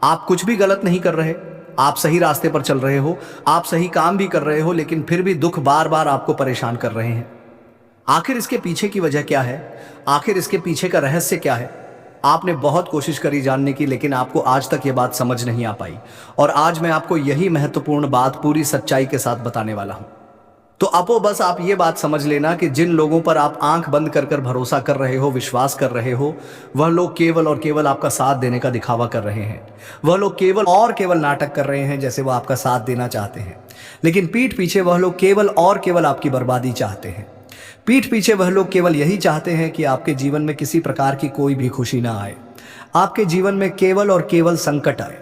आप कुछ भी गलत नहीं कर रहे, आप सही रास्ते पर चल रहे हो, आप सही काम भी कर रहे हो, लेकिन फिर भी दुख बार बार आपको परेशान कर रहे हैं। आखिर इसके पीछे की वजह क्या है? आखिर इसके पीछे का रहस्य क्या है? आपने बहुत कोशिश करी जानने की, लेकिन आपको आज तक ये बात समझ नहीं आ पाई। और आज मैं आपको यही महत्वपूर्ण बात पूरी सच्चाई के साथ बताने वाला हूं। तो अपो बस आप ये बात समझ लेना कि जिन लोगों पर आप आंख बंद कर कर भरोसा कर रहे हो, विश्वास कर रहे हो, वह लोग केवल और केवल आपका साथ देने का दिखावा कर रहे हैं। वह लोग केवल और केवल नाटक कर रहे हैं जैसे वह आपका साथ देना चाहते हैं, लेकिन पीठ पीछे वह लोग केवल और केवल आपकी बर्बादी चाहते हैं। पीठ पीछे वह लोग केवल यही चाहते हैं कि आपके जीवन में किसी प्रकार की कोई भी खुशी ना आए, आपके जीवन में केवल और केवल संकट आए,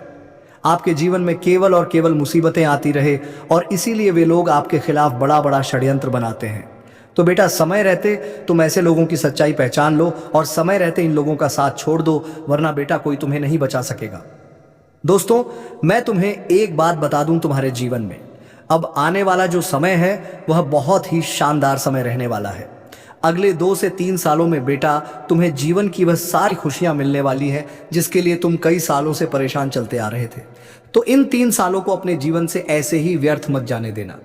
आपके जीवन में केवल और केवल मुसीबतें आती रहे, और इसीलिए वे लोग आपके खिलाफ बड़ा बड़ा षड्यंत्र बनाते हैं। तो बेटा, समय रहते तुम ऐसे लोगों की सच्चाई पहचान लो और समय रहते इन लोगों का साथ छोड़ दो, वरना बेटा कोई तुम्हें नहीं बचा सकेगा। दोस्तों, मैं तुम्हें एक बात बता दूं, तुम्हारे जीवन में अब आने वाला जो समय है वह बहुत ही शानदार समय रहने वाला है। अगले 2 से 3 सालों में बेटा तुम्हें जीवन की वह सारी खुशियां मिलने वाली है जिसके लिए तुम कई सालों से परेशान चलते आ रहे थे। तो इन 3 सालों को अपने जीवन से ऐसे ही व्यर्थ मत जाने देना,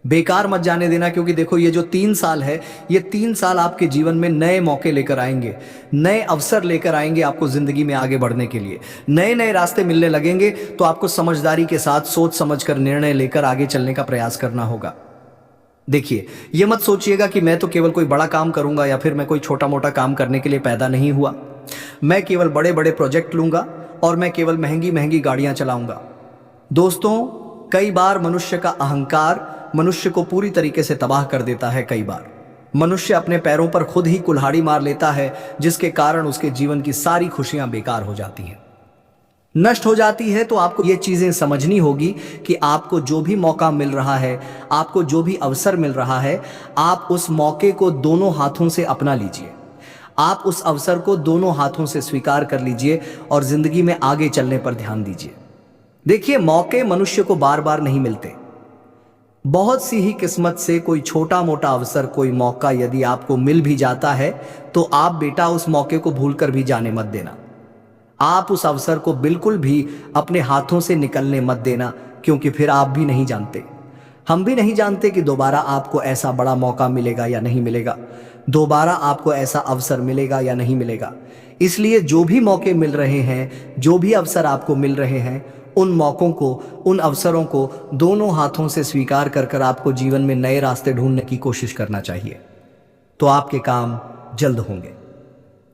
बेकार मत जाने देना, क्योंकि देखो ये जो 3 साल है, ये 3 साल आपके जीवन में नए मौके लेकर आएंगे, नए अवसर लेकर आएंगे आपको जिंदगी में आगे बढ़ने के लिए। नए नए रास्ते मिलने लगेंगे, तो आपको समझदारी के साथ सोच समझकर निर्णय लेकर आगे चलने का प्रयास करना होगा। देखिए, ये मत सोचिएगा कि मैं तो केवल कोई बड़ा काम करूंगा या फिर मैं कोई छोटा मोटा काम करने के लिए पैदा नहीं हुआ, मैं केवल बड़े बड़े प्रोजेक्ट लूंगा और मैं केवल महंगी महंगी गाड़ियां चलाऊंगा। दोस्तों, कई बार मनुष्य का अहंकार मनुष्य को पूरी तरीके से तबाह कर देता है। कई बार मनुष्य अपने पैरों पर खुद ही कुल्हाड़ी मार लेता है, जिसके कारण उसके जीवन की सारी खुशियां बेकार हो जाती हैं, नष्ट हो जाती है। तो आपको ये चीजें समझनी होगी कि आपको जो भी मौका मिल रहा है, आपको जो भी अवसर मिल रहा है, आप उस मौके को दोनों हाथों से अपना लीजिए, आप उस अवसर को दोनों हाथों से स्वीकार कर लीजिए और जिंदगी में आगे चलने पर ध्यान दीजिए। देखिए, मौके मनुष्य को बार बार नहीं मिलते, बहुत सी ही किस्मत से कोई छोटा मोटा अवसर, कोई मौका यदि आपको मिल भी जाता है तो आप बेटा उस मौके को भूलकर भी जाने मत देना। आप उस अवसर को बिल्कुल भी अपने हाथों से निकलने मत देना, क्योंकि फिर आप भी नहीं जानते, हम भी नहीं जानते कि दोबारा आपको ऐसा बड़ा मौका मिलेगा या नहीं मिलेगा, दोबारा आपको ऐसा अवसर मिलेगा या नहीं मिलेगा। इसलिए जो भी मौके मिल रहे हैं, जो भी अवसर आपको मिल रहे हैं, उन मौकों को, उन अवसरों को दोनों हाथों से स्वीकार कर कर आपको जीवन में नए रास्ते ढूंढने की कोशिश करना चाहिए, तो आपके काम जल्द होंगे।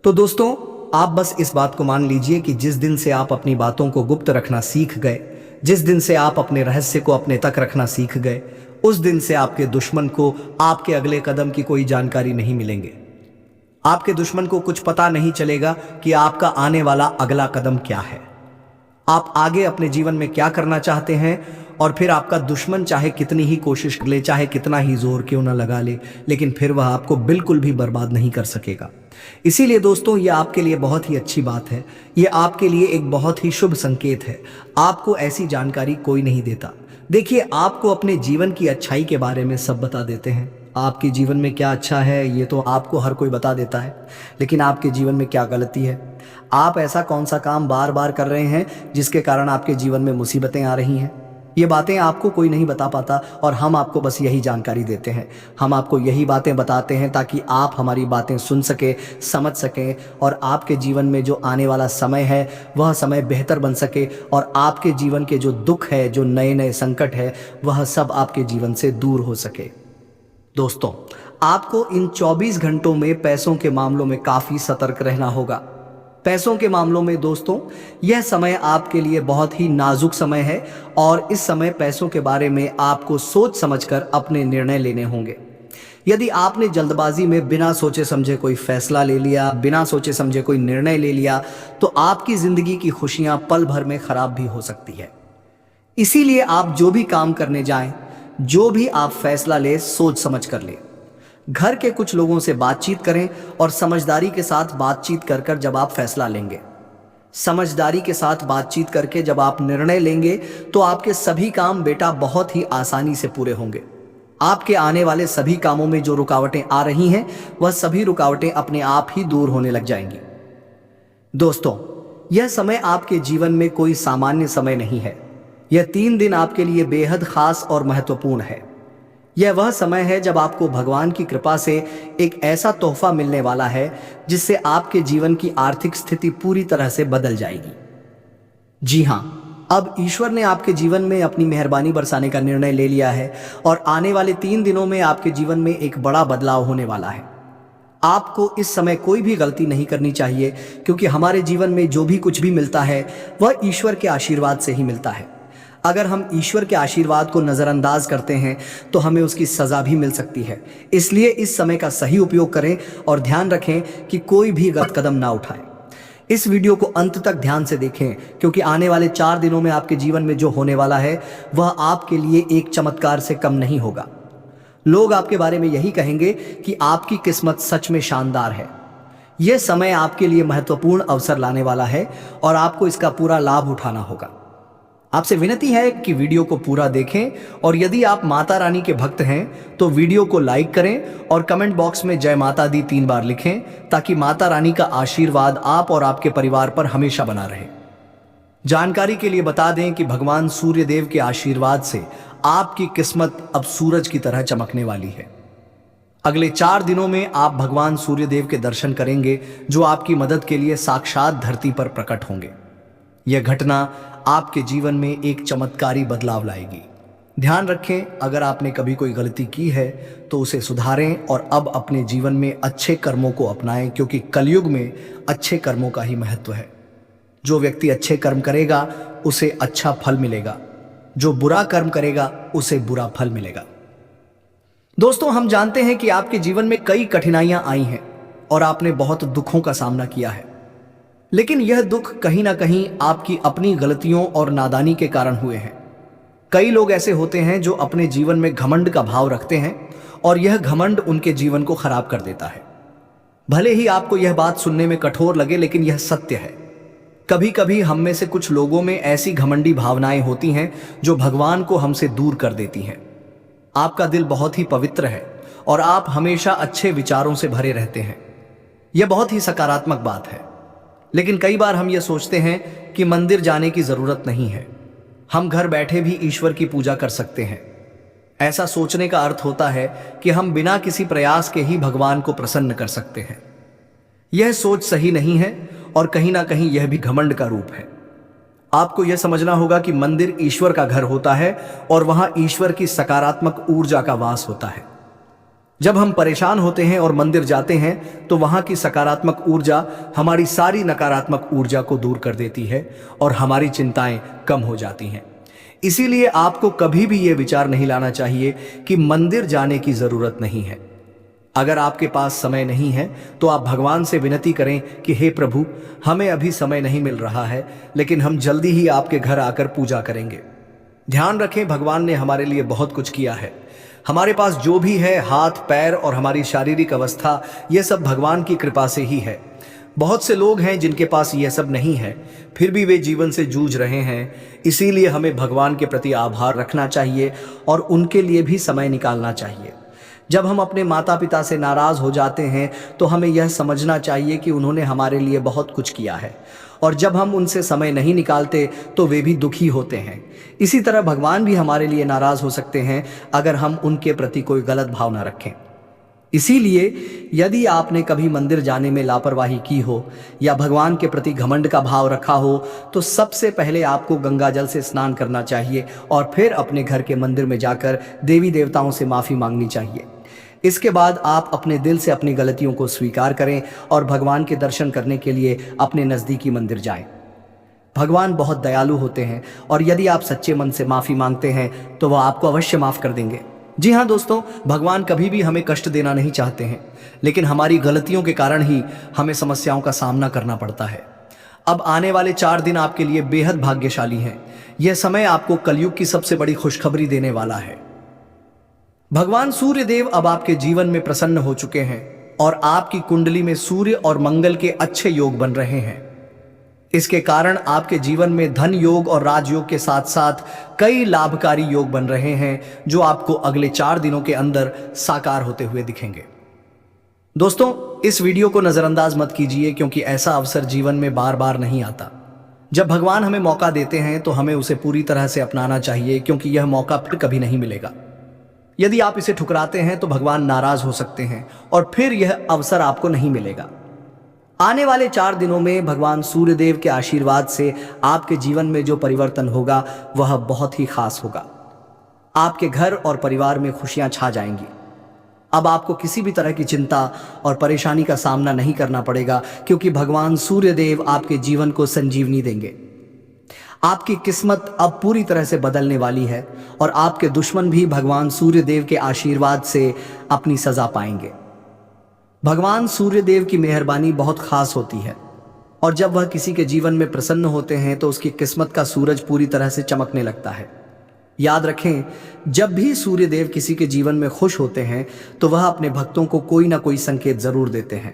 तो दोस्तों, आप बस इस बात को मान लीजिए कि जिस दिन से आप अपनी बातों को गुप्त रखना सीख गए, जिस दिन से आप अपने रहस्य को अपने तक रखना सीख गए, उस दिन से आपके दुश्मन को आपके अगले कदम की कोई जानकारी नहीं मिलेंगे। आपके दुश्मन को कुछ पता नहीं चलेगा कि आपका आने वाला अगला कदम क्या है, आप आगे अपने जीवन में क्या करना चाहते हैं। और फिर आपका दुश्मन चाहे कितनी ही कोशिश कर ले, चाहे कितना ही जोर क्यों ना लगा ले, लेकिन फिर वह आपको बिल्कुल भी बर्बाद नहीं कर सकेगा। इसीलिए दोस्तों, यह आपके लिए बहुत ही अच्छी बात है, यह आपके लिए एक बहुत ही शुभ संकेत है। आपको ऐसी जानकारी कोई नहीं देता। देखिए, आपको अपने जीवन की अच्छाई के बारे में सब बता देते हैं। आपके जीवन में क्या अच्छा है ये तो आपको हर कोई बता देता है, लेकिन आपके जीवन में क्या गलती है, आप ऐसा कौन सा काम बार बार कर रहे हैं जिसके कारण आपके जीवन में मुसीबतें आ रही हैं, ये बातें आपको कोई नहीं बता पाता। और हम आपको बस यही जानकारी देते हैं, हम आपको यही बातें बताते हैं ताकि आप हमारी बातें सुन सके, समझ सकें, और आपके जीवन में जो आने वाला समय है वह समय बेहतर बन सके, और आपके जीवन के जो दुख है, जो नए नए संकट है, वह सब आपके जीवन से दूर हो सके। दोस्तों, आपको इन 24 घंटों में पैसों के मामलों में काफ़ी सतर्क रहना होगा। पैसों के मामलों में दोस्तों, यह समय आपके लिए बहुत ही नाजुक समय है, और इस समय पैसों के बारे में आपको सोच समझकर अपने निर्णय लेने होंगे। यदि आपने जल्दबाजी में बिना सोचे समझे कोई फैसला ले लिया, बिना सोचे समझे कोई निर्णय ले लिया, तो आपकी जिंदगी की खुशियां पल भर में खराब भी हो सकती है। इसीलिए आप जो भी काम करने जाएं, जो भी आप फैसला ले, सोच समझ कर ले। घर के कुछ लोगों से बातचीत करें और समझदारी के साथ बातचीत कर जब आप फैसला लेंगे, समझदारी के साथ बातचीत करके जब आप निर्णय लेंगे तो आपके सभी काम बेटा बहुत ही आसानी से पूरे होंगे। आपके आने वाले सभी कामों में जो रुकावटें आ रही हैं वह सभी रुकावटें अपने आप ही दूर होने लग जाएंगी। दोस्तों, यह समय आपके जीवन में कोई सामान्य समय नहीं है। यह 3 दिन आपके लिए बेहद खास और महत्वपूर्ण है। यह वह समय है जब आपको भगवान की कृपा से एक ऐसा तोहफा मिलने वाला है जिससे आपके जीवन की आर्थिक स्थिति पूरी तरह से बदल जाएगी। जी हां, अब ईश्वर ने आपके जीवन में अपनी मेहरबानी बरसाने का निर्णय ले लिया है और आने वाले 3 दिनों में आपके जीवन में एक बड़ा बदलाव होने वाला है। आपको इस समय कोई भी गलती नहीं करनी चाहिए, क्योंकि हमारे जीवन में जो भी कुछ भी मिलता है वह ईश्वर के आशीर्वाद से ही मिलता है। अगर हम ईश्वर के आशीर्वाद को नज़रअंदाज करते हैं तो हमें उसकी सज़ा भी मिल सकती है। इसलिए इस समय का सही उपयोग करें और ध्यान रखें कि कोई भी गलत कदम ना उठाएं। इस वीडियो को अंत तक ध्यान से देखें, क्योंकि आने वाले 4 दिनों में आपके जीवन में जो होने वाला है वह आपके लिए एक चमत्कार से कम नहीं होगा। लोग आपके बारे में यही कहेंगे कि आपकी किस्मत सच में शानदार है। यह समय आपके लिए महत्वपूर्ण अवसर लाने वाला है और आपको इसका पूरा लाभ उठाना होगा। आपसे विनती है कि वीडियो को पूरा देखें और यदि आप माता रानी के भक्त हैं तो वीडियो को लाइक करें और कमेंट बॉक्स में जय माता दी 3 बार लिखें, ताकि माता रानी का आशीर्वाद आप और आपके परिवार पर हमेशा बना रहे। जानकारी के लिए बता दें कि भगवान सूर्य देव के आशीर्वाद से आपकी किस्मत अब सूरज की तरह चमकने वाली है। अगले 4 दिनों में आप भगवान सूर्य देव के दर्शन करेंगे, जो आपकी मदद के लिए साक्षात धरती पर प्रकट होंगे। यह घटना आपके जीवन में एक चमत्कारी बदलाव लाएगी। ध्यान रखें, अगर आपने कभी कोई गलती की है तो उसे सुधारें और अब अपने जीवन में अच्छे कर्मों को अपनाएं, क्योंकि कलयुग में अच्छे कर्मों का ही महत्व है। जो व्यक्ति अच्छे कर्म करेगा उसे अच्छा फल मिलेगा, जो बुरा कर्म करेगा उसे बुरा फल मिलेगा। दोस्तों, हम जानते हैं कि आपके जीवन में कई कठिनाइयां आई हैं और आपने बहुत दुखों का सामना किया है, लेकिन यह दुख कहीं ना कहीं आपकी अपनी गलतियों और नादानी के कारण हुए हैं। कई लोग ऐसे होते हैं जो अपने जीवन में घमंड का भाव रखते हैं और यह घमंड उनके जीवन को खराब कर देता है। भले ही आपको यह बात सुनने में कठोर लगे, लेकिन यह सत्य है। कभी कभी हम में से कुछ लोगों में ऐसी घमंडी भावनाएं होती हैं जो भगवान को हमसे दूर कर देती हैं। आपका दिल बहुत ही पवित्र है और आप हमेशा अच्छे विचारों से भरे रहते हैं। यह बहुत ही सकारात्मक बात है, लेकिन कई बार हम यह सोचते हैं कि मंदिर जाने की जरूरत नहीं है, हम घर बैठे भी ईश्वर की पूजा कर सकते हैं। ऐसा सोचने का अर्थ होता है कि हम बिना किसी प्रयास के ही भगवान को प्रसन्न कर सकते हैं। यह सोच सही नहीं है और कहीं ना कहीं यह भी घमंड का रूप है। आपको यह समझना होगा कि मंदिर ईश्वर का घर होता है और वहां ईश्वर की सकारात्मक ऊर्जा का वास होता है। जब हम परेशान होते हैं और मंदिर जाते हैं तो वहां की सकारात्मक ऊर्जा हमारी सारी नकारात्मक ऊर्जा को दूर कर देती है और हमारी चिंताएं कम हो जाती हैं। इसीलिए आपको कभी भी यह विचार नहीं लाना चाहिए कि मंदिर जाने की जरूरत नहीं है। अगर आपके पास समय नहीं है तो आप भगवान से विनती करें कि हे प्रभु, हमें अभी समय नहीं मिल रहा है, लेकिन हम जल्दी ही आपके घर आकर पूजा करेंगे। ध्यान रखें, भगवान ने हमारे लिए बहुत कुछ किया है। हमारे पास जो भी है, हाथ पैर और हमारी शारीरिक अवस्था, यह सब भगवान की कृपा से ही है। बहुत से लोग हैं जिनके पास यह सब नहीं है, फिर भी वे जीवन से जूझ रहे हैं। इसीलिए हमें भगवान के प्रति आभार रखना चाहिए और उनके लिए भी समय निकालना चाहिए। जब हम अपने माता पिता से नाराज हो जाते हैं तो हमें यह समझना चाहिए कि उन्होंने हमारे लिए बहुत कुछ किया है, और जब हम उनसे समय नहीं निकालते तो वे भी दुखी होते हैं। इसी तरह भगवान भी हमारे लिए नाराज हो सकते हैं अगर हम उनके प्रति कोई गलत भावना रखें। इसीलिए यदि आपने कभी मंदिर जाने में लापरवाही की हो या भगवान के प्रति घमंड का भाव रखा हो, तो सबसे पहले आपको गंगा जल से स्नान करना चाहिए और फिर अपने घर के मंदिर में जाकर देवी देवताओं से माफ़ी मांगनी चाहिए। इसके बाद आप अपने दिल से अपनी गलतियों को स्वीकार करें और भगवान के दर्शन करने के लिए अपने नज़दीकी मंदिर जाएं। भगवान बहुत दयालु होते हैं और यदि आप सच्चे मन से माफ़ी मांगते हैं तो वह आपको अवश्य माफ़ कर देंगे। जी हाँ दोस्तों, भगवान कभी भी हमें कष्ट देना नहीं चाहते हैं, लेकिन हमारी गलतियों के कारण ही हमें समस्याओं का सामना करना पड़ता है। अब आने वाले 4 दिन आपके लिए बेहद भाग्यशाली हैं। यह समय आपको कलयुग की सबसे बड़ी खुशखबरी देने वाला है। भगवान सूर्य देव अब आपके जीवन में प्रसन्न हो चुके हैं और आपकी कुंडली में सूर्य और मंगल के अच्छे योग बन रहे हैं। इसके कारण आपके जीवन में धन योग और राजयोग के साथ साथ कई लाभकारी योग बन रहे हैं जो आपको अगले 4 दिनों के अंदर साकार होते हुए दिखेंगे। दोस्तों, इस वीडियो को नजरअंदाज मत कीजिए क्योंकि ऐसा अवसर जीवन में बार बार नहीं आता। जब भगवान हमें मौका देते हैं तो हमें उसे पूरी तरह से अपनाना चाहिए क्योंकि यह मौका फिर कभी नहीं मिलेगा। यदि आप इसे ठुकराते हैं तो भगवान नाराज हो सकते हैं और फिर यह अवसर आपको नहीं मिलेगा। आने वाले 4 दिनों में भगवान सूर्यदेव के आशीर्वाद से आपके जीवन में जो परिवर्तन होगा वह बहुत ही खास होगा। आपके घर और परिवार में खुशियां छा जाएंगी। अब आपको किसी भी तरह की चिंता और परेशानी का सामना नहीं करना पड़ेगा क्योंकि भगवान सूर्यदेव आपके जीवन को संजीवनी देंगे। आपकी किस्मत अब पूरी तरह से बदलने वाली है और आपके दुश्मन भी भगवान सूर्यदेव के आशीर्वाद से अपनी सजा पाएंगे। भगवान सूर्यदेव की मेहरबानी बहुत खास होती है और जब वह किसी के जीवन में प्रसन्न होते हैं तो उसकी किस्मत का सूरज पूरी तरह से चमकने लगता है। याद रखें, जब भी सूर्यदेव किसी के जीवन में खुश होते हैं तो वह अपने भक्तों को कोई ना कोई संकेत जरूर देते हैं।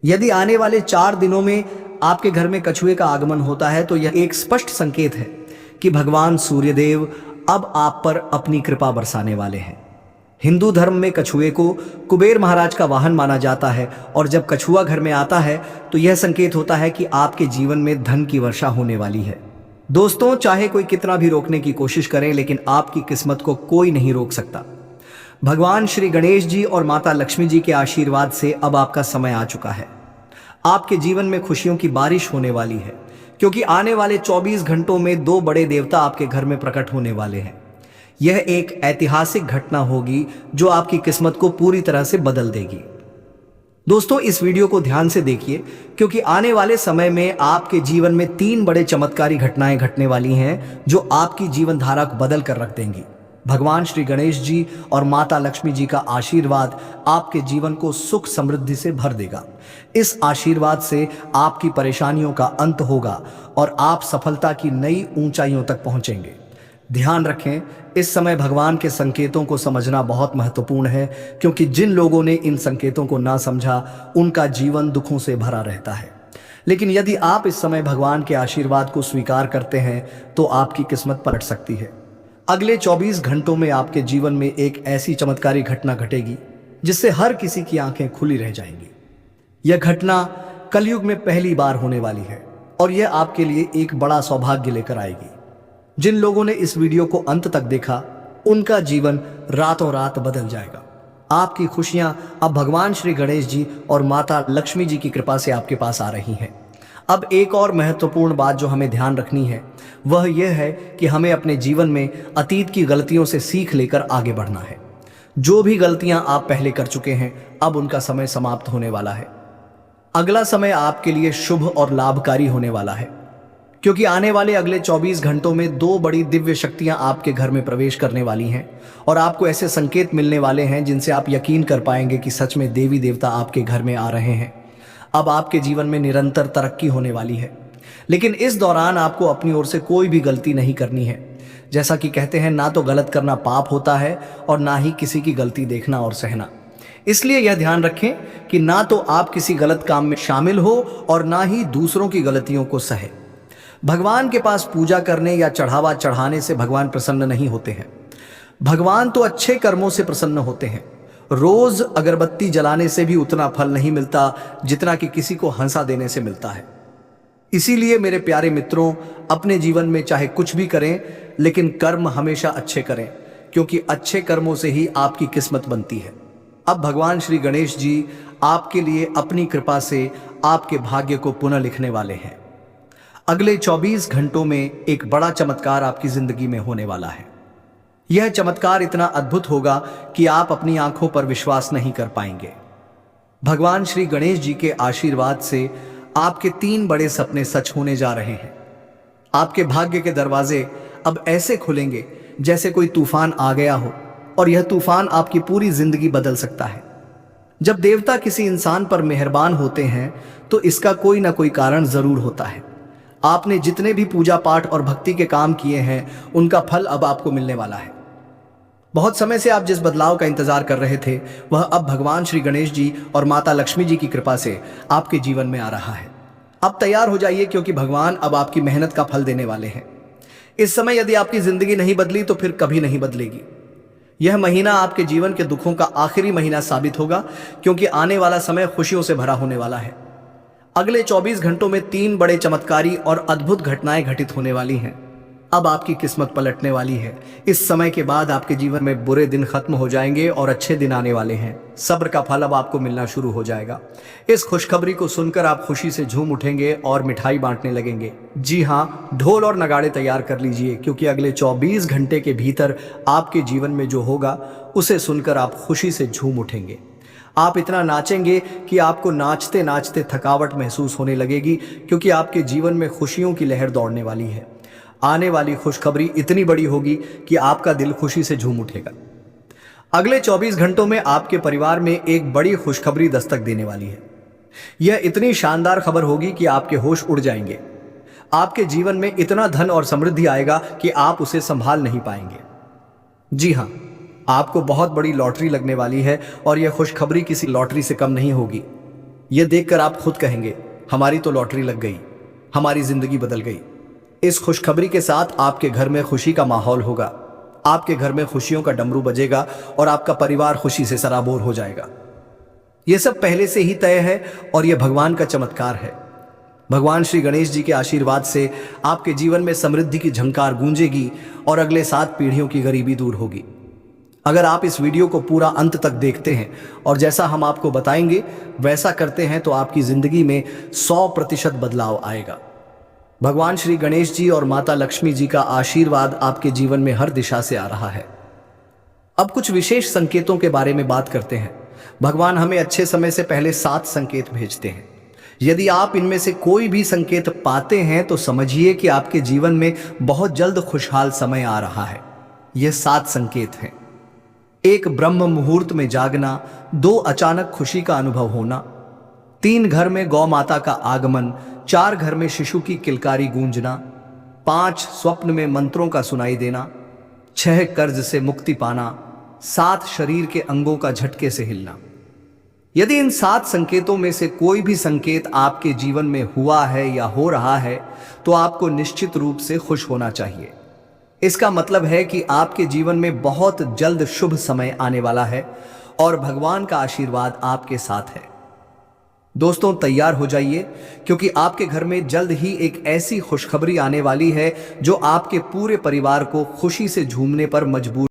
यदि आने वाले 4 दिनों में आपके घर में कछुए का आगमन होता है तो यह एक स्पष्ट संकेत है कि भगवान सूर्यदेव अब आप पर अपनी कृपा बरसाने वाले हैं। हिंदू धर्म में कछुए को कुबेर महाराज का वाहन माना जाता है और जब कछुआ घर में आता है तो यह संकेत होता है कि आपके जीवन में धन की वर्षा होने वाली है। दोस्तों, चाहे कोई कितना भी रोकने की कोशिश करे लेकिन आपकी किस्मत को कोई नहीं रोक सकता। भगवान श्री गणेश जी और माता लक्ष्मी जी के आशीर्वाद से अब आपका समय आ चुका है। आपके जीवन में खुशियों की बारिश होने वाली है क्योंकि आने वाले 24 घंटों में 2 बड़े देवता आपके घर में प्रकट होने वाले हैं। यह एक ऐतिहासिक घटना होगी जो आपकी किस्मत को पूरी तरह से बदल देगी। दोस्तों, इस वीडियो को ध्यान से देखिए क्योंकि आने वाले समय में आपके जीवन में 3 बड़े चमत्कारी घटनाएं घटने वाली हैं जो आपकी जीवन धारा को बदल कर रख देंगी। भगवान श्री गणेश जी और माता लक्ष्मी जी का आशीर्वाद आपके जीवन को सुख समृद्धि से भर देगा। इस आशीर्वाद से आपकी परेशानियों का अंत होगा और आप सफलता की नई ऊंचाइयों तक पहुंचेंगे। ध्यान रखें, इस समय भगवान के संकेतों को समझना बहुत महत्वपूर्ण है क्योंकि जिन लोगों ने इन संकेतों को ना समझा उनका जीवन दुखों से भरा रहता है। लेकिन यदि आप इस समय भगवान के आशीर्वाद को स्वीकार करते हैं तो आपकी किस्मत पलट सकती है। अगले 24 घंटों में आपके जीवन में एक ऐसी चमत्कारी घटना घटेगी जिससे हर किसी की आंखें खुली रह जाएंगी। यह घटना कलयुग में पहली बार होने वाली है और यह आपके लिए एक बड़ा सौभाग्य लेकर आएगी। जिन लोगों ने इस वीडियो को अंत तक देखा उनका जीवन रातों रात बदल जाएगा। आपकी खुशियां अब भगवान श्री गणेश जी और माता लक्ष्मी जी की कृपा से आपके पास आ रही हैं। अब एक और महत्वपूर्ण बात जो हमें ध्यान रखनी है वह यह है कि हमें अपने जीवन में अतीत की गलतियों से सीख लेकर आगे बढ़ना है। जो भी गलतियां आप पहले कर चुके हैं अब उनका समय समाप्त होने वाला है। अगला समय आपके लिए शुभ और लाभकारी होने वाला है क्योंकि आने वाले अगले 24 घंटों में 2 बड़ी दिव्य शक्तियां आपके घर में प्रवेश करने वाली हैं और आपको ऐसे संकेत मिलने वाले हैं जिनसे आप यकीन कर पाएंगे कि सच में देवी देवता आपके घर में आ रहे हैं। अब आपके जीवन में निरंतर तरक्की होने वाली है, लेकिन इस दौरान आपको अपनी ओर से कोई भी गलती नहीं करनी है। जैसा कि कहते हैं, ना तो गलत करना पाप होता है और ना ही किसी की गलती देखना और सहना। इसलिए यह ध्यान रखें कि ना तो आप किसी गलत काम में शामिल हो और ना ही दूसरों की गलतियों को सहे। भगवान के पास पूजा करने या चढ़ावा चढ़ाने से भगवान प्रसन्न नहीं होते हैं। भगवान तो अच्छे कर्मों से प्रसन्न होते हैं। रोज अगरबत्ती जलाने से भी उतना फल नहीं मिलता जितना कि किसी को हंसा देने से मिलता है। इसीलिए मेरे प्यारे मित्रों, अपने जीवन में चाहे कुछ भी करें लेकिन कर्म हमेशा अच्छे करें क्योंकि अच्छे कर्मों से ही आपकी किस्मत बनती है। अब भगवान श्री गणेश जी आपके लिए अपनी कृपा से आपके भाग्य को पुनः लिखने वाले हैं। अगले 24 घंटों में एक बड़ा चमत्कार आपकी जिंदगी में होने वाला है। यह चमत्कार इतना अद्भुत होगा कि आप अपनी आंखों पर विश्वास नहीं कर पाएंगे। भगवान श्री गणेश जी के आशीर्वाद से आपके 3 बड़े सपने सच होने जा रहे हैं। आपके भाग्य के दरवाजे अब ऐसे खुलेंगे जैसे कोई तूफान आ गया हो और यह तूफान आपकी पूरी जिंदगी बदल सकता है। जब देवता किसी इंसान पर मेहरबान होते हैं तो इसका कोई ना कोई कारण जरूर होता है। आपने जितने भी पूजा पाठ और भक्ति के काम किए हैं उनका फल अब आपको मिलने वाला है। बहुत समय से आप जिस बदलाव का इंतजार कर रहे थे वह अब भगवान श्री गणेश जी और माता लक्ष्मी जी की कृपा से आपके जीवन में आ रहा है। अब तैयार हो जाइए, क्योंकि भगवान अब आपकी मेहनत का फल देने वाले हैं। इस समय यदि आपकी जिंदगी नहीं बदली तो फिर कभी नहीं बदलेगी। यह महीना आपके जीवन के दुखों का आखिरी महीना साबित होगा, क्योंकि आने वाला समय खुशियों से भरा होने वाला है। अगले 24 घंटों में 3 बड़े चमत्कारी और अद्भुत घटनाएं घटित होने वाली हैं। अब आपकी किस्मत पलटने वाली है। इस समय के बाद आपके जीवन में बुरे दिन खत्म हो जाएंगे और अच्छे दिन आने वाले हैं। सब्र का फल अब आपको मिलना शुरू हो जाएगा। इस खुशखबरी को सुनकर आप खुशी से झूम उठेंगे और मिठाई बांटने लगेंगे। जी हाँ, ढोल और नगाड़े तैयार कर लीजिए, क्योंकि अगले 24 घंटे के भीतर आपके जीवन में जो होगा उसे सुनकर आप खुशी से झूम उठेंगे। आप इतना नाचेंगे कि आपको नाचते नाचते थकावट महसूस होने लगेगी, क्योंकि आपके जीवन में खुशियों की लहर दौड़ने वाली है। आने वाली खुशखबरी इतनी बड़ी होगी कि आपका दिल खुशी से झूम उठेगा। अगले 24 घंटों में आपके परिवार में एक बड़ी खुशखबरी दस्तक देने वाली है। यह इतनी शानदार खबर होगी कि आपके होश उड़ जाएंगे। आपके जीवन में इतना धन और समृद्धि आएगा कि आप उसे संभाल नहीं पाएंगे। जी हाँ, आपको बहुत बड़ी लॉटरी लगने वाली है और यह खुशखबरी किसी लॉटरी से कम नहीं होगी। यह देखकर आप खुद कहेंगे, हमारी तो लॉटरी लग गई, हमारी जिंदगी बदल गई। इस खुशखबरी के साथ आपके घर में खुशी का माहौल होगा। आपके घर में खुशियों का डमरू बजेगा और आपका परिवार खुशी से सराबोर हो जाएगा। यह सब पहले से ही तय है और यह भगवान का चमत्कार है। भगवान श्री गणेश जी के आशीर्वाद से आपके जीवन में समृद्धि की झंकार गूंजेगी और अगले 7 पीढ़ियों की गरीबी दूर होगी। अगर आप इस वीडियो को पूरा अंत तक देखते हैं और जैसा हम आपको बताएंगे वैसा करते हैं तो आपकी जिंदगी में 100% बदलाव आएगा। भगवान श्री गणेश जी और माता लक्ष्मी जी का आशीर्वाद आपके जीवन में हर दिशा से आ रहा है। अब कुछ विशेष संकेतों के बारे में बात करते हैं। भगवान हमें अच्छे समय से पहले 7 संकेत भेजते हैं। यदि आप इनमें से कोई भी संकेत पाते हैं तो समझिए कि आपके जीवन में बहुत जल्द खुशहाल समय आ रहा है। यह 7 संकेत हैं। 1, ब्रह्म मुहूर्त में जागना। 2, अचानक खुशी का अनुभव होना। 3, घर में गौ माता का आगमन। 4, घर में शिशु की किलकारी गूंजना। 5, स्वप्न में मंत्रों का सुनाई देना। 6, कर्ज से मुक्ति पाना। 7, शरीर के अंगों का झटके से हिलना। यदि इन 7 संकेतों में से कोई भी संकेत आपके जीवन में हुआ है या हो रहा है तो आपको निश्चित रूप से खुश होना चाहिए। इसका मतलब है कि आपके जीवन में बहुत जल्द शुभ समय आने वाला है और भगवान का आशीर्वाद आपके साथ है। दोस्तों, तैयार हो जाइए, क्योंकि आपके घर में जल्द ही एक ऐसी खुशखबरी आने वाली है जो आपके पूरे परिवार को खुशी से झूमने पर मजबूर